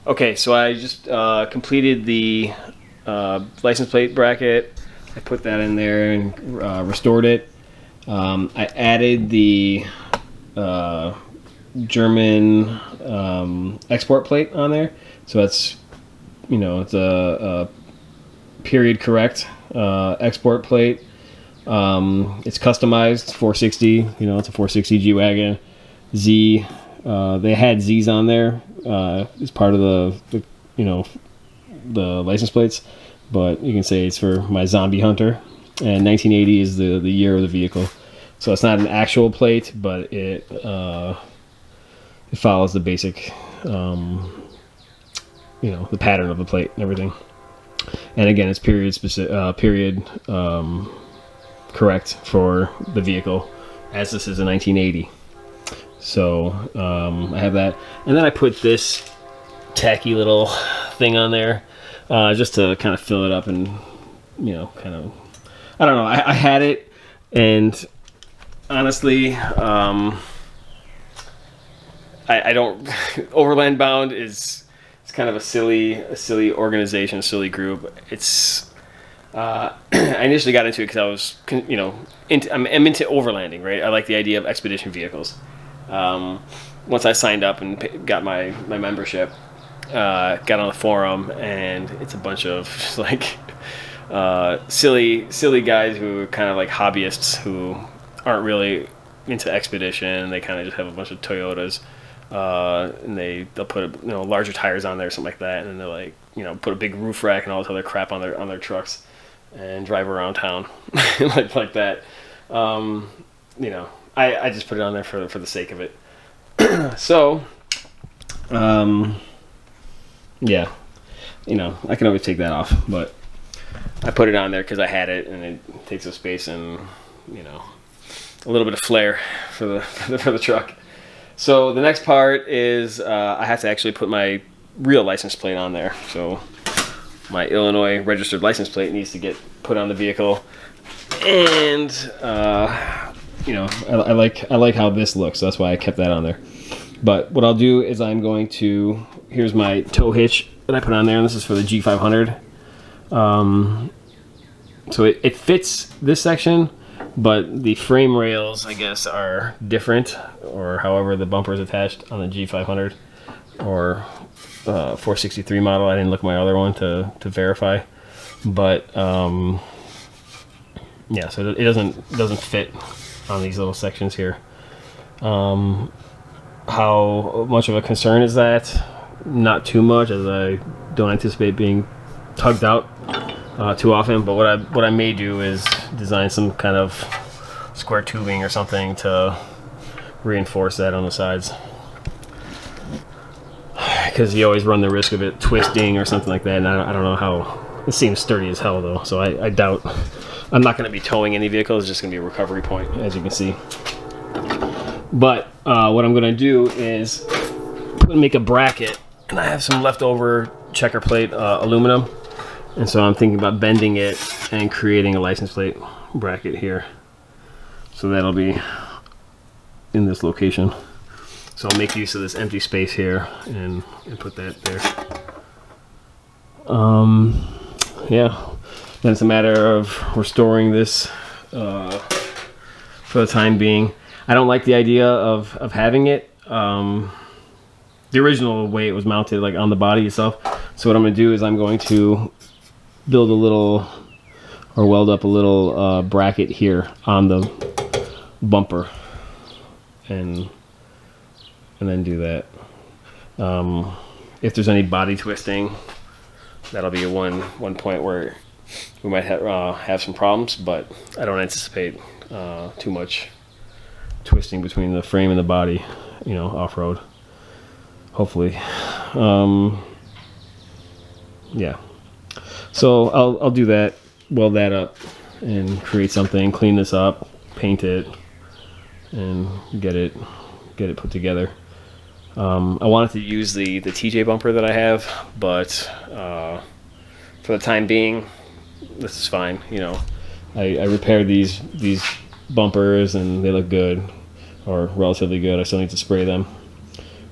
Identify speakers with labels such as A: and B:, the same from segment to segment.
A: Okay, so I just completed the license plate bracket. I put that in there and restored it. I added the German export plate on there, so that's, you know, it's a period correct export plate. It's customized 460. You know, it's a 460 G-wagon. Z. They had Z's on there as part of the you know, the license plates, but you can say it's for my zombie hunter. And 1980 is the year of the vehicle, so it's not an actual plate, but it follows the basic, you know, the pattern of the plate and everything. And again, it's period specific, period correct for the vehicle, as this is a 1980. So I have that, and then I put this tacky little thing on there just to kind of fill it up, and, you know, kind of, I don't know. I had it, and honestly, I don't. Overland Bound is, it's kind of a silly organization, a silly group. It's I initially got into it because I was, you know, I'm into overlanding, right? I like the idea of expedition vehicles. Once I signed up and got my membership, got on the forum, and it's a bunch of just like silly guys who are kind of like hobbyists who aren't really into expedition. They kind of just have a bunch of Toyotas, and they'll put, you know, larger tires on there, something like that, and then they're like, you know, put a big roof rack and all this other crap on their trucks and drive around town like that. You know, I just put it on there for the sake of it. So, yeah, you know, I can always take that off, but I put it on there because I had it, and it takes up space and, you know, a little bit of flair for the truck. So the next part is I have to actually put my real license plate on there. So my Illinois registered license plate needs to get put on the vehicle, and you know, I like how this looks, so that's why I kept that on there. But what I'll do is I'm going to, here's my tow hitch that I put on there, and this is for the G500. So it fits this section, but the frame rails, I guess, are different, or however the bumper is attached on the G500 or 463 model. I didn't look at my other one to verify, but yeah, so it doesn't fit on these little sections here. How much of a concern is that? Not too much, as I don't anticipate being tugged out too often. But what I may do is design some kind of square tubing or something to reinforce that on the sides, because you always run the risk of it twisting or something like that. And I don't know how. It seems sturdy as hell though, so I doubt. I'm not going to be towing any vehicle. It's just going to be a recovery point, as you can see. But what I'm going to do is make a bracket, and I have some leftover checker plate aluminum, and so I'm thinking about bending it and creating a license plate bracket here. So that'll be in this location. So I'll make use of this empty space here and put that there. Yeah, then it's a matter of restoring this for the time being. I don't like the idea of having it the original way it was mounted, like on the body itself. So what I'm going to do is I'm going to build a little, or weld up a little bracket here on the bumper, and then do that. If there's any body twisting, that'll be one point where we might have some problems, but I don't anticipate too much twisting between the frame and the body, you know, off-road, hopefully. Yeah, so I'll do that, weld that up, and create something, clean this up, paint it, and get it put together. I wanted to use the TJ bumper that I have, but for the time being, this is fine. You know, I repaired these bumpers, and they look good, or relatively good. I still need to spray them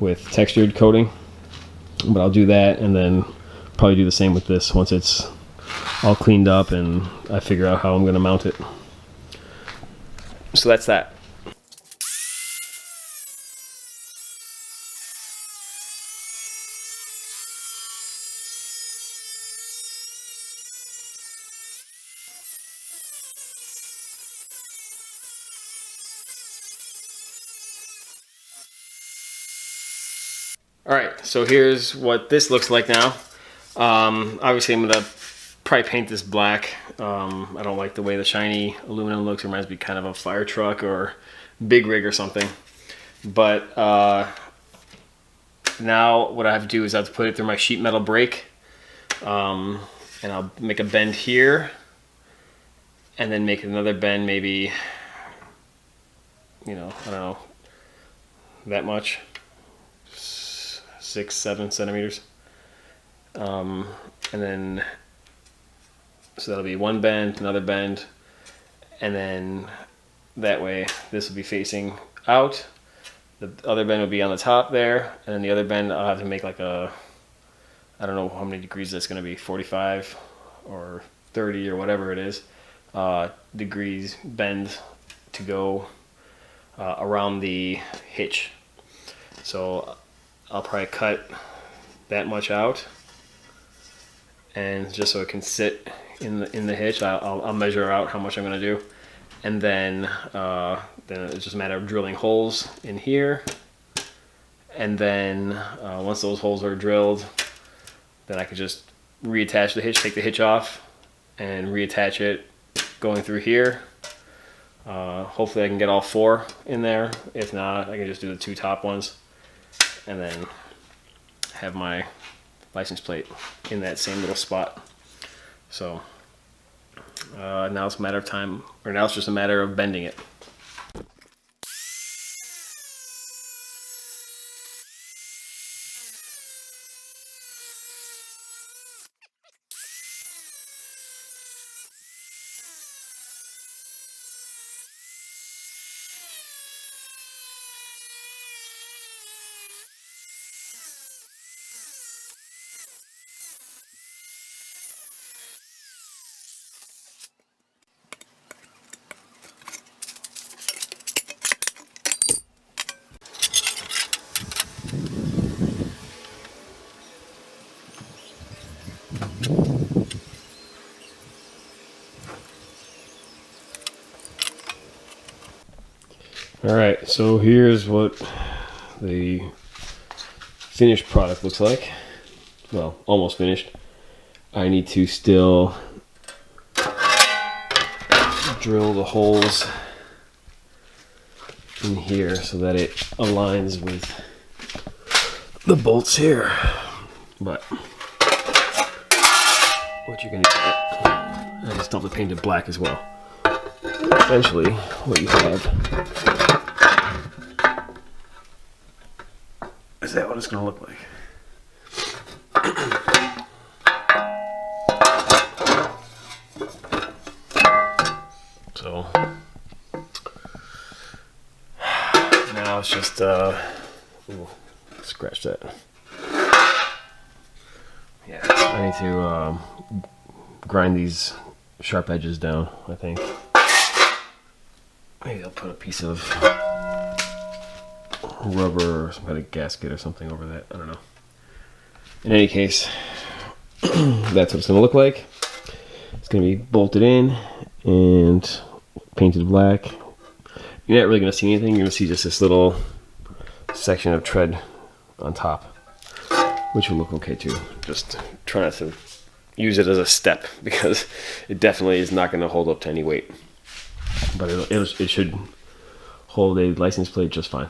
A: with textured coating, But I'll do that, and then probably do the same with this once it's all cleaned up and I figure out how I'm going to mount it. So that's that. All right, so here's what this looks like now. Obviously, I'm gonna probably paint this black. I don't like the way the shiny aluminum looks. It reminds me kind of a fire truck or big rig or something. But now what I have to do is I have to put it through my sheet metal brake, and I'll make a bend here, and then make another bend, maybe, you know, I don't know, that much. 6-7 centimeters, and then so that'll be one bend, another bend, and then that way this will be facing out, the other bend will be on the top there, and then the other bend I'll have to make like a, I don't know how many degrees that's going to be, 45 or 30 or whatever it is, degrees bend to go around the hitch. So I'll probably cut that much out, and just so it can sit in the hitch, I'll measure out how much I'm going to do, and then it's just a matter of drilling holes in here, and then once those holes are drilled, then I can just reattach the hitch, take the hitch off, and reattach it going through here. Hopefully I can get all 4 in there. If not, I can just do the 2 top ones, and then have my license plate in that same little spot. So now it's a matter of time, or now it's just a matter of bending it. Alright, so here's what the finished product looks like. Well, almost finished. I need to still drill the holes in here so that it aligns with the bolts here. But what you're gonna get, I just have to paint it black as well. Essentially, what you have is that what it's gonna look like. So now it's just ooh, scratch that. Yeah, I need to grind these sharp edges down, I think. Maybe I'll put a piece of rubber or some kind of gasket or something over that. I don't know. In any case, that's what it's going to look like. It's going to be bolted in and painted black. You're not really going to see anything. You're going to see just this little section of tread on top, which will look okay too. Just try not to use it as a step, because it definitely is not going to hold up to any weight. But it should hold a license plate just fine.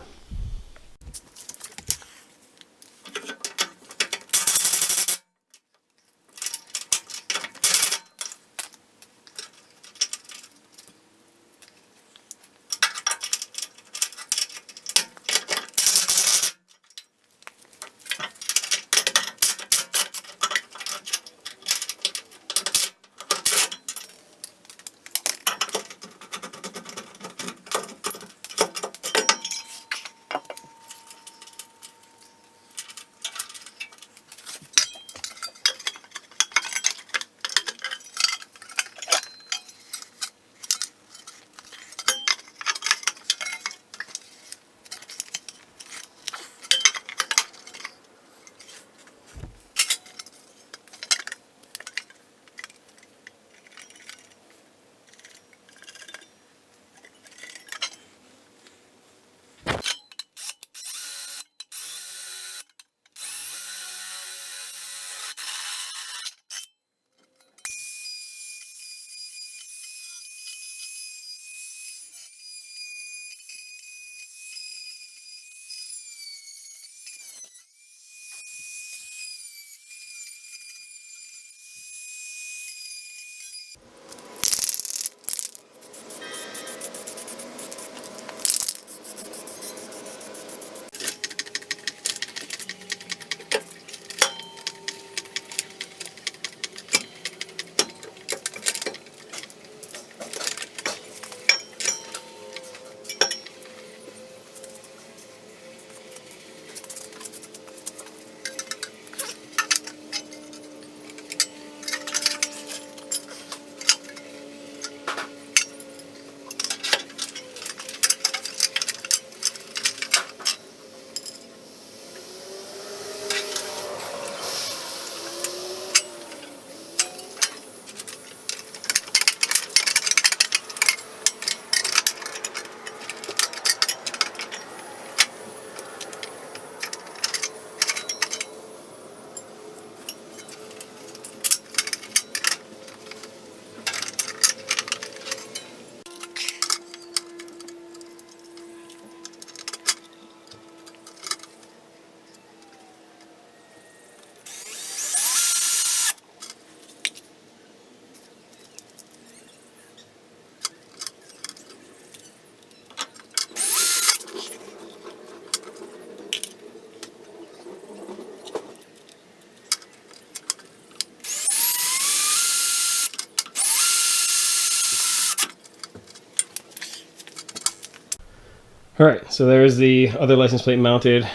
A: Alright, so there's the other license plate mounted.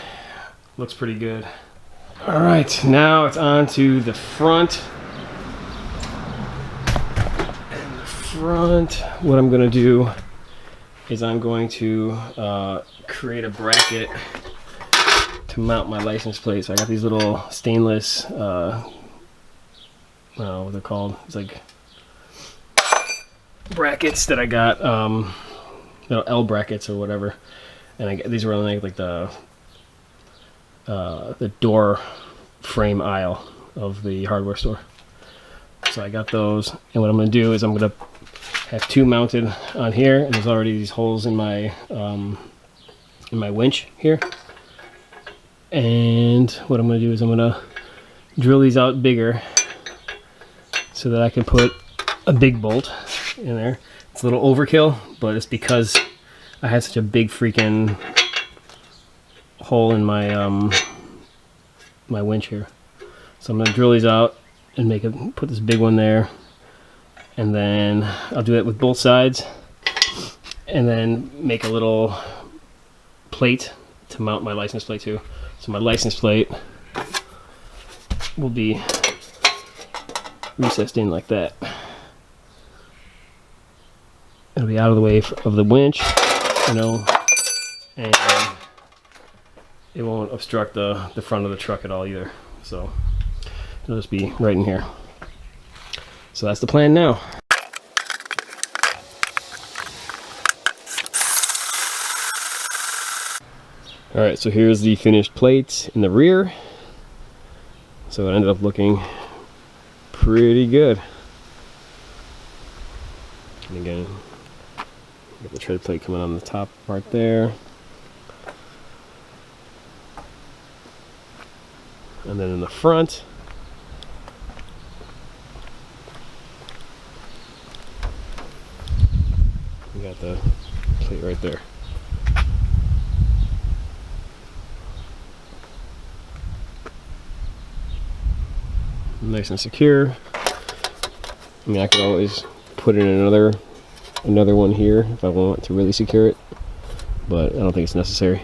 A: Looks pretty good. Alright, now it's on to the front. And the front, what I'm going to do is I'm going to create a bracket to mount my license plate. So I got these little stainless, I don't know what they're called. It's like brackets that I got, L brackets or whatever. And these were on like the door frame aisle of the hardware store. So I got those, and what I'm going to do is I'm going to have two mounted on here, and there's already these holes in my winch here. And what I'm going to do is I'm going to drill these out bigger so that I can put a big bolt in there. It's a little overkill, but it's because I had such a big freaking hole in my my winch here. So I'm going to drill these out and put this big one there, and then I'll do it with both sides, and then make a little plate to mount my license plate to. So my license plate will be recessed in like that. It'll be out of the way of the winch, you know, and it won't obstruct the front of the truck at all either. So it'll just be right in here. So that's the plan now. Alright, so here's the finished plate in the rear. So it ended up looking pretty good. And again, got the tread plate coming on the top part there. And then in the front, we got the plate right there. Nice and secure. I mean, I could always put in another one here if I want to really secure it, but I don't think it's necessary.